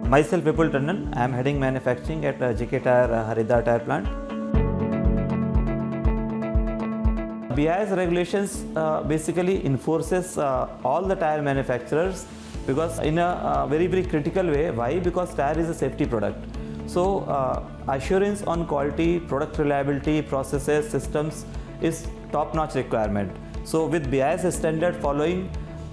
Myself Vipul Tandon, I am heading manufacturing at JK Tyre Haridwar Tyre Plant. BIS regulations basically enforces all the tyre manufacturers because in a very critical way. Why? Because tyre is a safety product. So assurance on quality, product reliability, processes, systems is top-notch requirement. So with BIS standard following,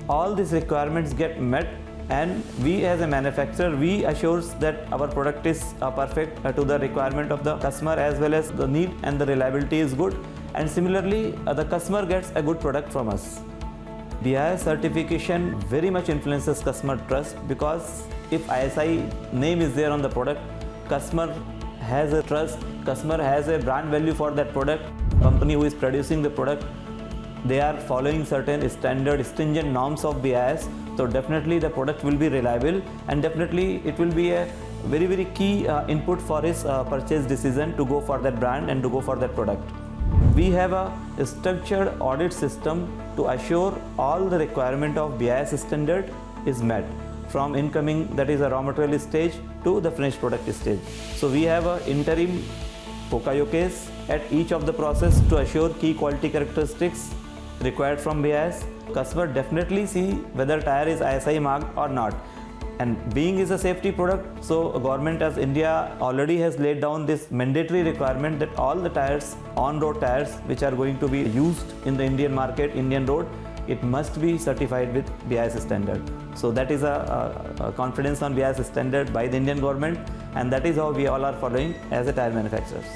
all these requirements get met, and we as a manufacturer, we assures that our product is perfect to the requirement of the customer, as well as the need and the reliability is good, and similarly the customer gets a good product from us. BIS certification very much influences customer trust, because if ISI name is there on the product, customer has a trust, customer has a brand value for that product. Company who is producing the product, they are following certain standard, stringent norms of BIS. So definitely the product will be reliable, and definitely it will be a very key input for his purchase decision to go for that brand and to go for that product. We have a structured audit system to assure all the requirement of BIS standard is met, from incoming, that is a raw material stage, to the finished product stage. So we have an interim POCAYO case at each of the process to assure key quality characteristics required from BIS. Customer definitely see whether tyre is ISI marked or not. And being is a safety product, so government as India already has laid down this mandatory requirement that all the tyres, on-road tyres which are going to be used in the Indian market, Indian road, it must be certified with BIS standard. So that is a confidence on BIS standard by the Indian government, and that is how we all are following as a tyre manufacturers.